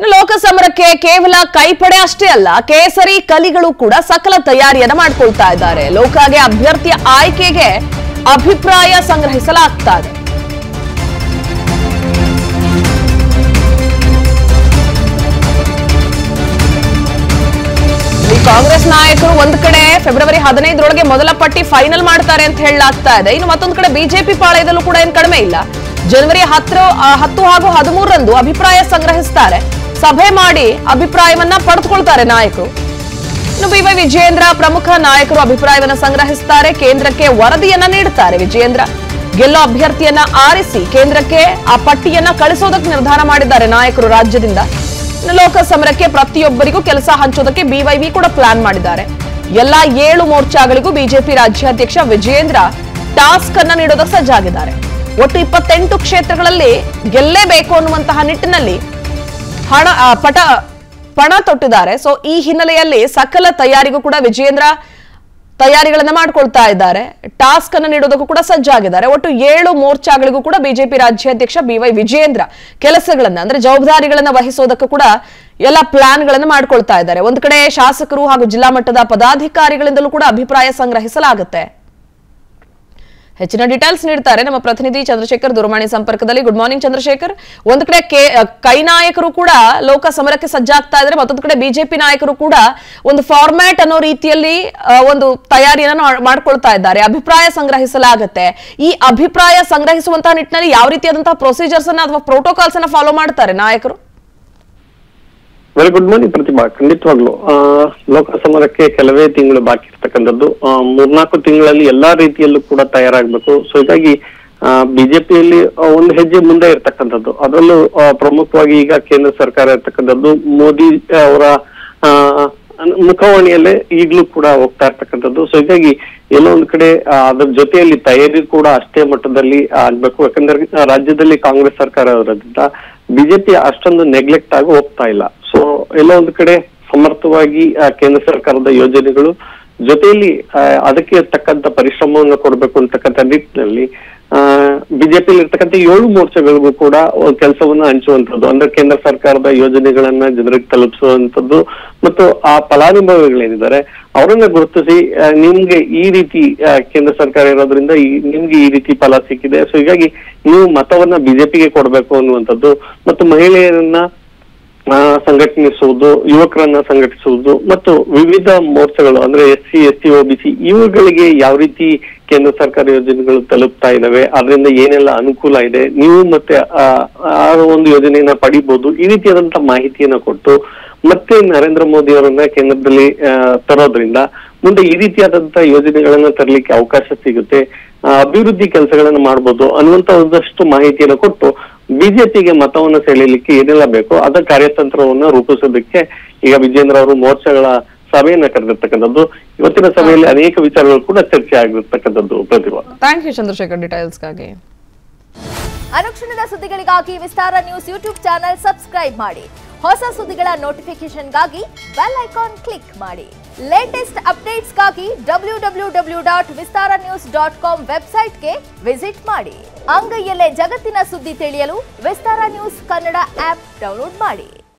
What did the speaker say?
ಲೋಕಸಮರಕ್ಕೆ ಕೇವಲ ಕೈಪಡೆ ಅಷ್ಟೇ ಅಲ್ಲ, ಕೇಸರಿ ಕಲಿಗಳು ಕೂಡ ಸಕಲ ತಯಾರಿಯನ್ನ ಮಾಡಿಕೊಳ್ತಾ ಇದ್ದಾರೆ. ಲೋಕಾಗೆ ಅಭ್ಯರ್ಥಿಯ ಆಯ್ಕೆಗೆ ಅಭಿಪ್ರಾಯ ಸಂಗ್ರಹಿಸಲಾಗ್ತಾ ಇದೆ. ಕಾಂಗ್ರೆಸ್ ನಾಯಕರು ಒಂದ್ ಕಡೆ ಫೆಬ್ರವರಿ 15ರೊಳಗೆ ಮೊದಲ ಪಟ್ಟಿ ಫೈನಲ್ ಮಾಡ್ತಾರೆ ಅಂತ ಹೇಳಲಾಗ್ತಾ ಇದೆ. ಇನ್ನು ಮತ್ತೊಂದು ಕಡೆ ಬಿಜೆಪಿ ಪಾಳಯದಲ್ಲೂ ಕೂಡ ಏನ್ ಕಡಿಮೆ ಇಲ್ಲ. ಜನವರಿ 10 ಹಾಗೂ 13ರಂದು ಅಭಿಪ್ರಾಯ ಸಂಗ್ರಹಿಸ್ತಾರೆ. ಸಭೆ ಮಾಡಿ ಅಭಿಪ್ರಾಯವನ್ನ ಪಡೆದುಕೊಳ್ತಾರೆ ನಾಯಕರು. ಇನ್ನು ಬಿವೈ ವಿಜಯೇಂದ್ರ ಪ್ರಮುಖ ನಾಯಕರು ಅಭಿಪ್ರಾಯವನ್ನ ಸಂಗ್ರಹಿಸುತ್ತಾರೆ. ಕೇಂದ್ರಕ್ಕೆ ವರದಿಯನ್ನ ನೀಡುತ್ತಾರೆ. ವಿಜಯೇಂದ್ರ ಗೆಲ್ಲೋ ಅಭ್ಯರ್ಥಿಯನ್ನ ಆರಿಸಿ ಕೇಂದ್ರಕ್ಕೆ ಆ ಪಟ್ಟಿಯನ್ನ ಕಳಿಸೋದಕ್ಕೆ ನಿರ್ಧಾರ ಮಾಡಿದ್ದಾರೆ ನಾಯಕರು ರಾಜ್ಯದಿಂದ. ಲೋಕಸಮರಕ್ಕೆ ಪ್ರತಿಯೊಬ್ಬರಿಗೂ ಕೆಲಸ ಹಂಚೋದಕ್ಕೆ ಬಿವೈವಿ ಕೂಡ ಪ್ಲಾನ್ ಮಾಡಿದ್ದಾರೆ. ಎಲ್ಲಾ 7 ಮೋರ್ಚಾಗಳಿಗೂ ಬಿಜೆಪಿ ರಾಜ್ಯಾಧ್ಯಕ್ಷ ವಿಜಯೇಂದ್ರ ಟಾಸ್ಕ್ ಅನ್ನ ನೀಡೋದಕ್ಕೆ ಸಜ್ಜಾಗಿದ್ದಾರೆ. ಒಟ್ಟು 28 ಕ್ಷೇತ್ರಗಳಲ್ಲಿ ಗೆಲ್ಲೇಬೇಕು ಅನ್ನುವಂತಹ ನಿಟ್ಟಿನಲ್ಲಿ ಪಣ ತೊಟ್ಟಿದ್ದಾರೆ. ಸೊ ಈ ಹಿನ್ನೆಲೆಯಲ್ಲಿ ಸಕಲ ತಯಾರಿಗೂ ಕೂಡ ವಿಜಯೇಂದ್ರ ತಯಾರಿಗಳನ್ನ ಮಾಡ್ಕೊಳ್ತಾ ಇದ್ದಾರೆ. ಟಾಸ್ಕ್ ಅನ್ನು ನೀಡೋದಕ್ಕೂ ಕೂಡ ಸಜ್ಜಾಗಿದ್ದಾರೆ. ಒಟ್ಟು 7 ಮೋರ್ಚಾಗಳಿಗೂ ಕೂಡ ಬಿಜೆಪಿ ರಾಜ್ಯಾಧ್ಯಕ್ಷ ಬಿವೈ ವಿಜಯೇಂದ್ರ ಕೆಲಸಗಳನ್ನ ಅಂದ್ರೆ ಜವಾಬ್ದಾರಿಗಳನ್ನ ವಹಿಸೋದಕ್ಕೂ ಕೂಡ ಎಲ್ಲ ಪ್ಲಾನ್ ಗಳನ್ನ ಮಾಡ್ಕೊಳ್ತಾ ಇದ್ದಾರೆ. ಒಂದ್ ಕಡೆ ಶಾಸಕರು ಹಾಗೂ ಜಿಲ್ಲಾ ಮಟ್ಟದ ಪದಾಧಿಕಾರಿಗಳಿಂದಲೂ ಕೂಡ ಅಭಿಪ್ರಾಯ ಸಂಗ್ರಹಿಸಲಾಗುತ್ತೆ. ಹೆಚ್ಚಿನ ಡೀಟೇಲ್ಸ್ ನೀಡ್ತಾರೆ ನಮ್ಮ ಪ್ರತಿನಿಧಿ ಚಂದ್ರಶೇಖರ್ ದೂರವಾಣಿ ಸಂಪರ್ಕದಲ್ಲಿ. Good morning Chandrashekhar. ಒಂದ್ ಕಡೆ ಕೈ ನಾಯಕರು ಕೂಡ ಲೋಕ ಸಮರಕ್ಕೆ ಸಜ್ಜಾಗ್ತಾ ಇದ್ದಾರೆ, ಮತ್ತೊಂದು ಕಡೆ ಬಿಜೆಪಿ ನಾಯಕರು ಕೂಡ ಒಂದು ಫಾರ್ಮ್ಯಾಟ್ ಅನ್ನೋ ರೀತಿಯಲ್ಲಿ ಒಂದು ತಯಾರಿಯನ್ನ ಮಾಡ್ಕೊಳ್ತಾ ಇದ್ದಾರೆ. ಅಭಿಪ್ರಾಯ ಸಂಗ್ರಹಿಸಲಾಗುತ್ತೆ. ಈ ಅಭಿಪ್ರಾಯ ಸಂಗ್ರಹಿಸುವಂತಹ ನಿಟ್ಟಿನಲ್ಲಿ ಯಾವ ರೀತಿಯಾದಂತಹ ಪ್ರೊಸೀಜರ್ಸ್ ಅನ್ನ ಅಥವಾ ಪ್ರೋಟೋಕಾಲ್ಸ್ ಅನ್ನ ಫಾಲೋ ಮಾಡ್ತಾರೆ ನಾಯಕರು? ವೆರಿ ಗುಡ್ ಮಾರ್ನಿಂಗ್ ಪ್ರತಿಭಾ. ಖಂಡಿತವಾಗ್ಲು ಲೋಕಸಮರಕ್ಕೆ ಕೆಲವೇ ತಿಂಗಳು ಬಾಕಿ ಇರ್ತಕ್ಕಂಥದ್ದು. 3-4 ತಿಂಗಳಲ್ಲಿ ಎಲ್ಲಾ ರೀತಿಯಲ್ಲೂ ಕೂಡ ತಯಾರಾಗಬೇಕು. ಸೊ ಹೀಗಾಗಿ ಬಿಜೆಪಿಯಲ್ಲಿ ಒಂದು ಹೆಜ್ಜೆ ಮುಂದೆ ಇರ್ತಕ್ಕಂಥದ್ದು. ಅದರಲ್ಲೂ ಪ್ರಮುಖವಾಗಿ ಈಗ ಕೇಂದ್ರ ಸರ್ಕಾರ ಇರ್ತಕ್ಕಂಥದ್ದು ಮೋದಿ ಅವರ ಮುಖವಾಣಿಯಲ್ಲೇ ಈಗಲೂ ಕೂಡ ಹೋಗ್ತಾ ಇರ್ತಕ್ಕಂಥದ್ದು. ಸೊ ಹೀಗಾಗಿ ಎಲ್ಲೋ ಒಂದ್ ಕಡೆ ಅದ್ರ ಜೊತೆಯಲ್ಲಿ ತಯಾರಿ ಕೂಡ ಅಷ್ಟೇ ಮಟ್ಟದಲ್ಲಿ ಆಗ್ಬೇಕು. ಯಾಕಂದ್ರೆ ರಾಜ್ಯದಲ್ಲಿ ಕಾಂಗ್ರೆಸ್ ಸರ್ಕಾರ ಇರೋದ್ರಿಂದ ಬಿಜೆಪಿ ಅಷ್ಟೊಂದು ನೆಗ್ಲೆಕ್ಟ್ ಆಗಿ ಹೋಗ್ತಾ ಇಲ್ಲ. ಸೊ ಎಲ್ಲೋ ಒಂದು ಕಡೆ ಸಮರ್ಥವಾಗಿ ಕೇಂದ್ರ ಸರ್ಕಾರದ ಯೋಜನೆಗಳು ಜೊತೆಯಲ್ಲಿ ಅದಕ್ಕೆ ತಕ್ಕಂತ ಪರಿಶ್ರಮವನ್ನು ಕೊಡ್ಬೇಕು ಅಂತಕ್ಕಂಥ ನಿಟ್ಟಿನಲ್ಲಿ ಬಿಜೆಪಿಯಲ್ಲಿ ಇರ್ತಕ್ಕಂಥ 7 ಮೋರ್ಚಾಗಳಿಗೂ ಕೂಡ ಕೆಲಸವನ್ನ ಹಂಚುವಂಥದ್ದು, ಅಂದ್ರೆ ಕೇಂದ್ರ ಸರ್ಕಾರದ ಯೋಜನೆಗಳನ್ನ ಜನರಿಗೆ ತಲುಪಿಸುವಂಥದ್ದು ಮತ್ತು ಆ ಫಲಾನುಭವಿಗಳೇನಿದ್ದಾರೆ ಅವರನ್ನ ಗುರುತಿಸಿ ನಿಮ್ಗೆ ಈ ರೀತಿ ಕೇಂದ್ರ ಸರ್ಕಾರ ಇರೋದ್ರಿಂದ ನಿಮ್ಗೆ ಈ ರೀತಿ ಫಲ ಸಿಕ್ಕಿದೆ, ಸೊ ಹೀಗಾಗಿ ನೀವು ಮತವನ್ನ ಬಿಜೆಪಿಗೆ ಕೊಡ್ಬೇಕು ಅನ್ನುವಂಥದ್ದು ಮತ್ತು ಮಹಿಳೆಯರನ್ನ ಸಂಘಟಿಸುವುದು, ಯುವಕರನ್ನ ಸಂಘಟಿಸುವುದು ಮತ್ತು ವಿವಿಧ ಮೋರ್ಚಾಗಳು ಅಂದ್ರೆ SC, ST, OBC ಇವುಗಳಿಗೆ ಯಾವ ರೀತಿ ಕೇಂದ್ರ ಸರ್ಕಾರ ಯೋಜನೆಗಳು ತಲುಪ್ತಾ ಇದಾವೆ, ಅದರಿಂದ ಏನೆಲ್ಲ ಅನುಕೂಲ ಇದೆ, ನೀವು ಮತ್ತೆ ಆ ಒಂದು ಯೋಜನೆಯನ್ನ ಪಡಿಬಹುದು, ಈ ರೀತಿಯಾದಂತಹ ಮಾಹಿತಿಯನ್ನ ಕೊಟ್ಟು ಮತ್ತೆ ನರೇಂದ್ರ ಮೋದಿ ಅವರನ್ನ ಕೇಂದ್ರದಲ್ಲಿ ತರೋದ್ರಿಂದ ಮುಂದೆ ಈ ರೀತಿಯಾದಂತಹ ಯೋಜನೆಗಳನ್ನ ತರಲಿಕ್ಕೆ ಅವಕಾಶ ಸಿಗುತ್ತೆ, ಅಭಿವೃದ್ಧಿ ಕೆಲಸಗಳನ್ನ ಮಾಡ್ಬೋದು ಅನ್ನುವಂತ ಒಂದಷ್ಟು ಮಾಹಿತಿಯನ್ನು ಕೊಟ್ಟು ಬಿಜೆಪಿಗೆ ಮತವನ್ನ ಸೆಳೆಯಲಿಕ್ಕೆ ಏನೆಲ್ಲ ಬೇಕು ಅದರ ಕಾರ್ಯತಂತ್ರವನ್ನ ರೂಪಿಸೋದಕ್ಕೆ ಈಗ ವಿಜೇಂದ್ರ ಅವರು ಮೋರ್ಚಾಗಳ ಸಭೆಯನ್ನ ಕರೆದಿರ್ತಕ್ಕಂಥದ್ದು. ಇವತ್ತಿನ ಸಭೆಯಲ್ಲಿ ಅನೇಕ ವಿಚಾರಗಳು ಕೂಡ ಚರ್ಚೆ ಆಗಿರ್ತಕ್ಕಂಥದ್ದು. ಪ್ರತಿಭಾ, ಥ್ಯಾಂಕ್ ಯು ಚಂದ್ರಶೇಖರ್ ಡೀಟೇಲ್ಸ್ಗಾಗಿ. ಅನುಕ್ಷಣದ ಸುದ್ದಿಗಳಿಗಾಗಿ ವಿಸ್ತಾರ ನ್ಯೂಸ್ ಯೂಟ್ಯೂಬ್ ಚಾನೆಲ್ ಸಬ್ಸ್ಕ್ರೈಬ್ ಮಾಡಿ. ಹೊಸ ಸುದ್ದಿಗಳ ನೋಟಿಫಿಕೇಶನ್ಗಾಗಿ ಬೆಲ್ ಐಕಾನ್ ಕ್ಲಿಕ್ ಮಾಡಿ. ಲೇಟೆಸ್ಟ್ ಅಪ್ಡೇಟ್ಸ್ಗಾಗಿ www.vistaranews.com ವೆಬ್ಸೈಟ್ಗೆ ವಿಸಿಟ್ ಮಾಡಿ. ಅಂಗೈಯಲ್ಲೇ ಜಗತ್ತಿನ ಸುದ್ದಿ ತಿಳಿಯಲು ವಿಸ್ತಾರ ನ್ಯೂಸ್ ಕನ್ನಡ ಆಪ್ ಡೌನ್ಲೋಡ್ ಮಾಡಿ.